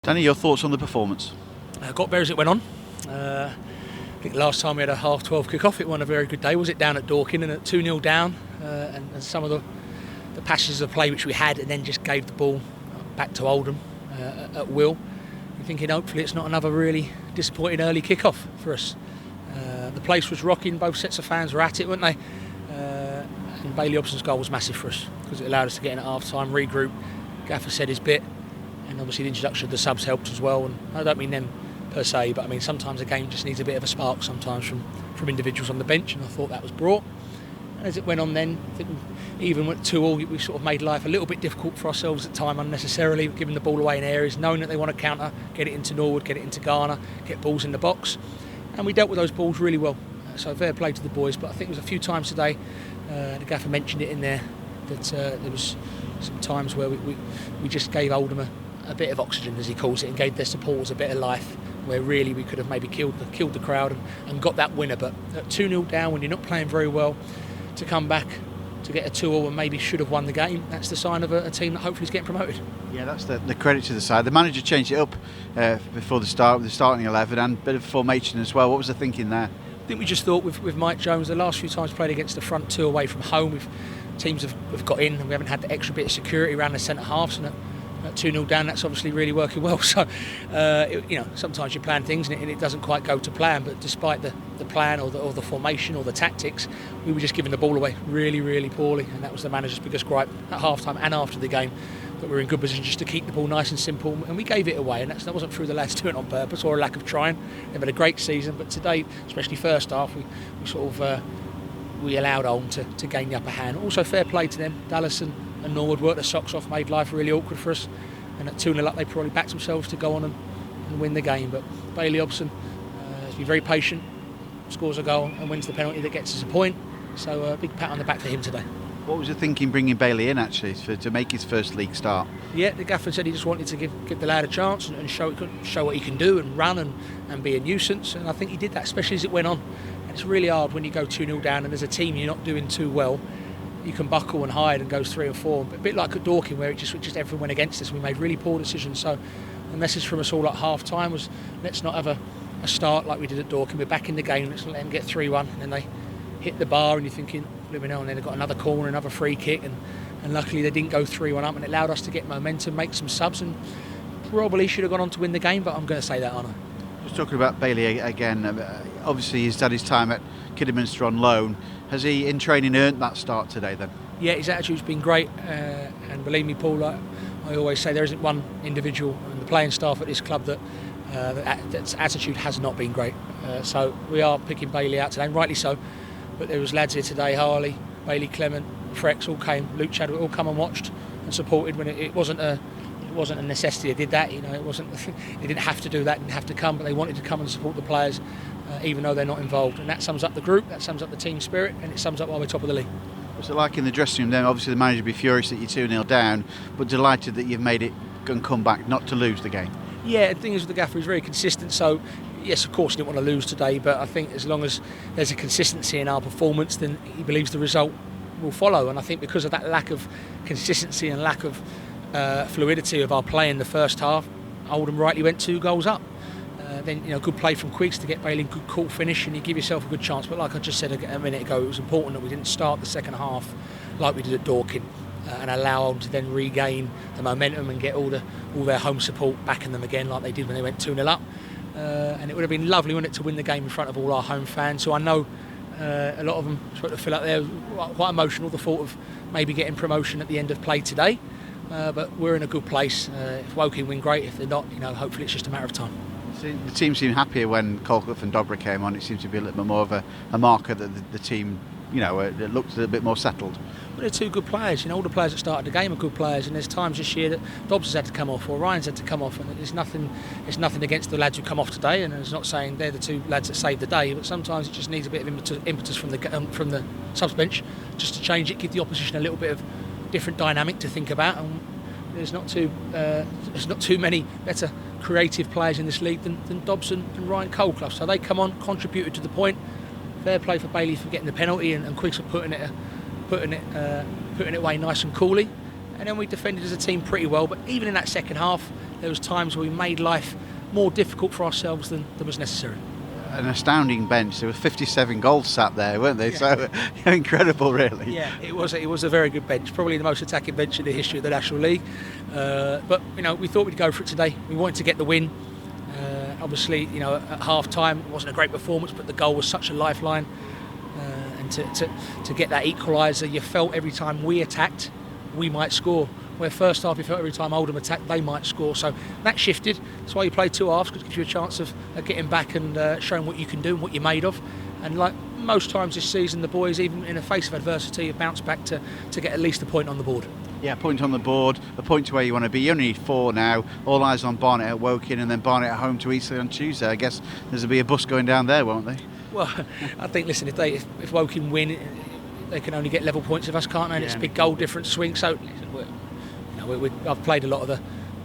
Danny, your thoughts on the performance? Got better as it went on. I think last time we had a half 12 kick-off, it wasn't a very good day, was it, down at Dorking, and at 2-0 down, and some of the passages of play which we had, and then just gave the ball back to Oldham at will. You're thinking hopefully it's not another really disappointing early kick-off for us. The place was rocking, both sets of fans were at it, weren't they? And Bailey Hobson's goal was massive for us because it allowed us to get in at half-time, regroup. Gaffer said his bit, and obviously the introduction of the subs helped as well. And I don't mean them per se, but I mean sometimes a game just needs a bit of a spark sometimes from individuals on the bench, and I thought that was brought. And as it went on then, I think even with 2-2, we sort of made life a little bit difficult for ourselves at time unnecessarily, giving the ball away in areas, knowing that they want to counter, get it into Norwood, get it into Garner, get balls in the box. And we dealt with those balls really well. So fair play to the boys, but I think it was a few times today, the gaffer mentioned it in there, that there was some times where we just gave Oldham a bit of oxygen, as he calls it, and gave their supporters a bit of life, where really we could have maybe killed the crowd and got that winner. But at 2-0 down, when you're not playing very well, to come back to get a 2-0 and maybe should have won the game, that's the sign of a team that hopefully is getting promoted. Yeah, that's the credit to the side. The manager changed it up before the start, with the starting 11 and a bit of formation as well. What was the thinking there? I think we just thought with Mike Jones, the last few times played against the front two away from home, teams have got in, and we haven't had the extra bit of security around the centre halves, and at 2-0 down, that's obviously really working well. So, sometimes you plan things and it doesn't quite go to plan, but despite the plan or the formation or the tactics, we were just giving the ball away really, really poorly, and that was the manager's biggest gripe at half-time and after the game, that we were in good position just to keep the ball nice and simple, and we gave it away, and that wasn't through the lads doing it on purpose or a lack of trying. They've had a great season, but today, especially first half, we sort of we allowed Oldham to gain the upper hand. Also fair play to them. Dallas and Norwood worked their socks off, made life really awkward for us, and at 2-0 up they probably backed themselves to go on and win the game. But Bailey Hobson has been very patient, scores a goal and wins the penalty that gets us a point, so a big pat on the back for him today. What was the thinking bringing Bailey in actually to make his first league start? Yeah, the gaffer said he just wanted to give the lad a chance and show what he can do and run and be a nuisance, and I think he did that, especially as it went on. And it's really hard when you go 2-0 down and as a team you're not doing too well. You can buckle and hide and goes 3 or 4, a bit like at Dorking, where it just everything went against us. We made really poor decisions. So the message from us all at half time was, let's not have a start like we did at Dorking. We're back in the game, let's not let them get 3-1, and then they hit the bar and you're thinking, and then they got another corner, another free kick, and luckily they didn't go 3-1 up, and it allowed us to get momentum, make some subs, and probably should have gone on to win the game, but I'm going to say that, aren't I? Just talking about Bailey again, obviously he's had his time at Kidderminster on loan. Has he in training earned that start today then? Yeah, his attitude's been great, and believe me, Paul, I always say there isn't one individual in the playing staff at this club that's attitude has not been great. So we are picking Bailey out today, and rightly so. But there was lads here today, Harley, Bailey Clement, Frex all came, Luke Chadwick all come and watched and supported when it wasn't a necessity. They did that, it wasn't. They didn't have to do that, didn't have to come, but they wanted to come and support the players, even though they're not involved. And that sums up the group, that sums up the team spirit, and it sums up why we're top of the league. What's it like in the dressing room then? Obviously the manager will be furious that you're 2-0 down, but delighted that you've made it and come back, not to lose the game. Yeah, the thing is with the gaffer, he's very consistent, so yes, of course he didn't want to lose today, but I think as long as there's a consistency in our performance, then he believes the result will follow. And I think because of that lack of consistency and lack of fluidity of our play in the first half, Oldham rightly went 2 goals up. Then good play from Quiggs to get Bailey, good cool finish, and you give yourself a good chance. But like I just said a minute ago, it was important that we didn't start the second half like we did at Dorking, and allow them to then regain the momentum and get all their home support back in them again like they did when they went 2-0 up. And it would have been lovely, wouldn't it, to win the game in front of all our home fans. So I know a lot of them spoke to Phil out there, quite emotional, the thought of maybe getting promotion at the end of play today. But we're in a good place. If Woking win, great. If they're not, hopefully it's just a matter of time. The team seemed happier when Colcliffe and Dobra came on. It seems to be a little bit more of a marker that the team, it looked a little bit more settled. Well, they're 2 good players. All the players that started the game are good players, and there's times this year that Dobbs has had to come off or Ryan's had to come off, and it's nothing against the lads who come off today, and it's not saying they're the 2 lads that saved the day, but sometimes it just needs a bit of impetus from the subs bench just to change it, give the opposition a little bit of different dynamic to think about. And there's not too many better creative players in this league than Dobson and Ryan Colcliffe. So they come on, contributed to the point. Fair play for Bailey for getting the penalty, and Quiggs for putting it away nice and coolly. And then we defended as a team pretty well. But even in that second half, there was times where we made life more difficult for ourselves than was necessary. An astounding bench. There were 57 goals sat there, weren't they? Yeah. So incredible, really. Yeah, it was a very good bench, probably the most attacking bench in the history of the National League. But we thought we'd go for it today. We wanted to get the win. Obviously, at half time it wasn't a great performance, but the goal was such a lifeline. And to get that equaliser, you felt every time we attacked, we might score. Where first half you felt every time Oldham attacked, they might score. So that shifted. That's why you play two halves, because it gives you a chance of getting back and showing what you can do and what you're made of. And like most times this season, the boys, even in the face of adversity, have bounced back to get at least a point on the board. Yeah, a point on the board, a point to where you want to be. You only need 4 now. All eyes on Barnet at Woking, and then Barnet at home to Eastleigh on Tuesday. I guess there'll be a bus going down there, won't they? Well, I think, listen, if Woking win, they can only get level points with us, can't they? And it's a big goal difference swing. So I've played a lot of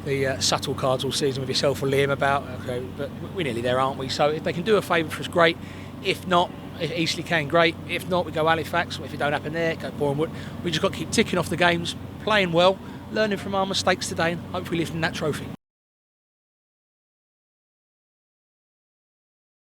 the subtle cards all season with yourself or Liam about, okay, but we're nearly there, aren't we? So if they can do a favour for us, great. If not, if Eastleigh can, great. If not, we go Halifax. If it don't happen there, go Bournemouth. We just got to keep ticking off the games, playing well, learning from our mistakes today, and hopefully lifting that trophy.